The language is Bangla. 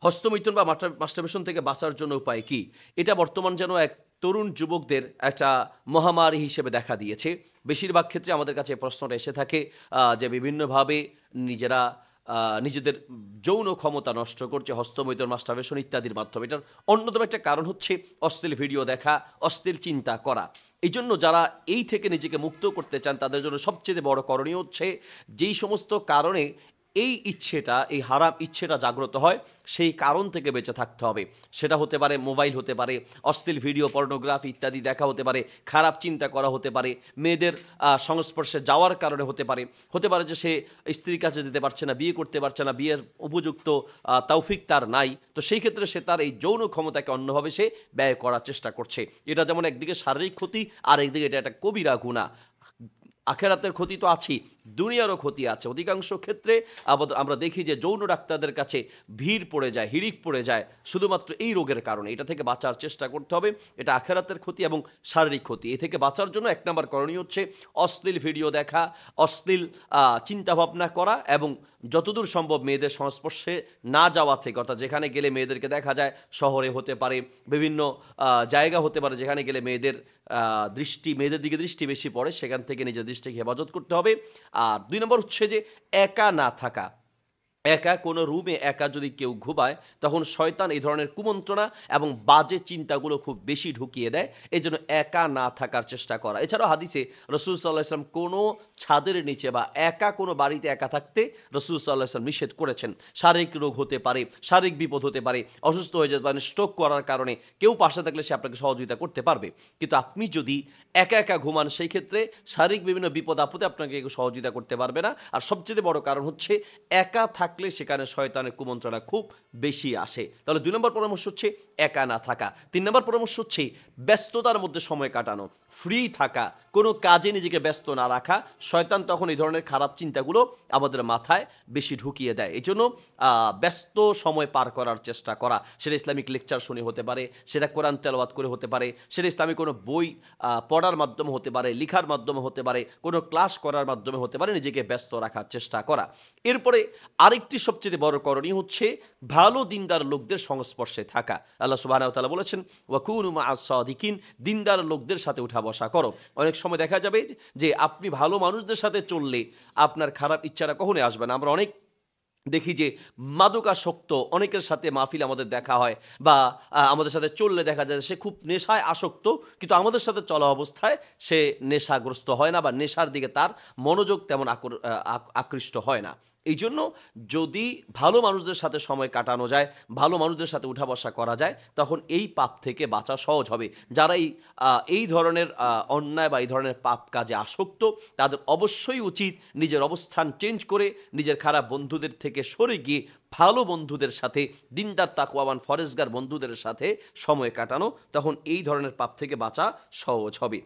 হস্তমৈথুন বা মাস্টারবেশন থেকে বাঁচার জন্য উপায় কি? এটা বর্তমান যেন এক তরুণ যুবকদের একটা মহামারী হিসেবে দেখা দিয়েছে। বেশিরভাগ ক্ষেত্রে আমাদের কাছে এই প্রশ্নটা এসে থাকে যে বিভিন্নভাবে নিজেরা আ নিজেদের যৌন ক্ষমতা নষ্ট করছে হস্তমৈথুন, মাস্টারবেশন ইত্যাদির মাধ্যমে। এটার অন্যতম একটা কারণ হচ্ছে অশ্লীল ভিডিও দেখা, অশ্লীল চিন্তা করা। এইজন্য যারা এই থেকে নিজেকে মুক্ত করতে চান তাদের জন্য সবচেয়ে বড় করণীয় হচ্ছে যেই সমস্ত কারণে এই ইচ্ছেটা, এই হারাম ইচ্ছেটা জাগ্রত হয়, সেই কারণ থেকে বেঁচে থাকতে হবে। সেটা হতে পারে মোবাইল হতে পারে, অশ্লীল ভিডিও, পর্নোগ্রাফি ইত্যাদি দেখা হতে পারে, খারাপ চিন্তা করা হতে পারে, মেয়েদের সংস্পর্শে যাওয়ার কারণে হতে পারে। হতে পারে যে সে স্ত্রীর কাছে যেতে পারছে না, বিয়ে করতে পারছে না, বিয়ের উপযুক্ত তৌফিক তার নাই। তো সেই ক্ষেত্রে সে তার এই যৌন ক্ষমতাকে অন্যভাবে সে ব্যয় করার চেষ্টা করছে। এটা যেমন একদিকে শারীরিক ক্ষতি, আর একদিকে এটা একটা কবিরা গুনাহ। আখেরাতের ক্ষতি তো আছেই, দুনিয়ারও ক্ষতি আছে। অধিকাংশ ক্ষেত্রে আমরা দেখি যে যৌন ডাক্তারদের কাছে ভিড় পড়ে যায়, হিড়িক পড়ে যায় শুধুমাত্র এই রোগের কারণে। এটা থেকে বাঁচার চেষ্টা করতে হবে। এটা আখেরাতের ক্ষতি এবং শারীরিক ক্ষতি। এ থেকে বাঁচার জন্য ১ নাম্বার করণীয় হচ্ছে অশ্লীল ভিডিও দেখা, অশ্লীল চিন্তাভাবনা করা এবং যতদূর সম্ভব মেয়েদের সংস্পর্শে না যাওয়া থেকে, অর্থাৎ যেখানে গেলে মেয়েদেরকে দেখা যায়, শহরে হতে পারে, বিভিন্ন জায়গা হতে পারে যেখানে গেলে মেয়েদের দিকে দৃষ্টি বেশি পড়ে, সেখান থেকে নিজের দৃষ্টিকে হেফাজত করতে হবে। আর ২ নম্বর হচ্ছে যে একা না থাকা। একা কোনো রুমে একা যদি কেউ ঘুমায়, তখন শয়তান এই ধরনের কুমন্ত্রণা এবং বাজে চিন্তাগুলো খুব বেশি ঢুকিয়ে দেয়। এজন্য একা না থাকার চেষ্টা করা। এছাড়াও হাদিসে রাসূল সাল্লাল্লাহু আলাইহি ওয়াসাল্লাম কোনো ছাদের নিচে বা একা কোনো বাড়িতে একা থাকতে রাসূল সাল্লাল্লাহু আলাইহি ওয়াসাল্লাম নিষেধ করেছেন। শারীরিক রোগ হতে পারে, শারীরিক বিপদ হতে পারে, অসুস্থ হয়ে যেতে পারেন, স্ট্রোক করার কারণে কেউ পাশে থাকলে সে আপনাকে সহযোগিতা করতে পারবে। কিন্তু আপনি যদি একা ঘুমান, সেই ক্ষেত্রে শারীরিক বিভিন্ন বিপদ-আপদে আপনাকে কেউ সহযোগিতা করতে পারবে না। আর সবচেয়ে বড় কারণ হচ্ছে একা থাকলে সেখানে শয়তানের কুমন্ত্রণা খুব বেশি আসে। তাহলে ২ নম্বর পরামর্শ হচ্ছে একা না থাকা। ৩ নম্বর পরামর্শ হচ্ছে ব্যস্ততার মধ্যে সময় কাটানো, ফ্রি থাকা, কোনো কাজে নিজেকে ব্যস্ত না রাখা। শয়তান তখন এই ধরনের খারাপ চিন্তাগুলো আমাদের মাথায় বেশি ঢুকিয়ে দেয়। এজন্য ব্যস্ত সময় পার করার চেষ্টা করা। সেটা ইসলামিক লেকচার শুনে হতে পারে, সেটা কোরআন তেলাওয়াত করে হতে পারে, সেটা ইসলামিক কোনো বই পড়ার মাধ্যমে হতে পারে, লিখার মাধ্যমে হতে পারে, কোনো ক্লাস করার মাধ্যমে হতে পারে, নিজেকে ব্যস্ত রাখার চেষ্টা করা। এরপরে আরেকটি সবচেয়ে বড় করণীয় হচ্ছে ভালো দিনদার লোকদের সংস্পর্শে থাকা। আল্লাহ সুবহানাহু ওয়া তাআলা বলেছেন, ওয়া কুনু মা'আস সাদিকিন, দিনদার লোকদের সাথে উঠা বসা করো। অনেক সময় দেখা যাবে যে আপনি ভালো মানুষদের সাথে চললে আপনার খারাপ ইচ্ছাটা কখনোই আসবে না। আমরা অনেক দেখি যে মাদকাসক্ত অনেকের সাথে মাহফিলে আমাদের দেখা হয়, বা আমাদের সাথে চললে দেখা যায় যে সে খুব নেশায় আসক্ত, কিন্তু আমাদের সাথে চলা অবস্থায় সে নেশাগ্রস্ত হয় না বা নেশার দিকে তার মনোযোগ তেমন আকৃষ্ট হয় না। এইজন্য যদি ভালো মানুষদের সাথে সময় কাটানো যায়, ভালো মানুষদের সাথে উঠা বসা করা যায়, তখন এই পাপ থেকে বাঁচা সহজ হবে। যারা এই ধরনের অন্যায় বা এই ধরনের পাপ কাজে আসক্ত, তাদের অবশ্যই উচিত নিজের অবস্থান চেঞ্জ করে নিজের খারাপ বন্ধুদের থেকে সরে গিয়ে ভালো বন্ধুদের সাথে, দিনদার তাকওয়াবান ফরেজগার বন্ধুদের সাথে সময় কাটানো। তখন এই ধরনের পাপ থেকে বাঁচা সহজ হবে।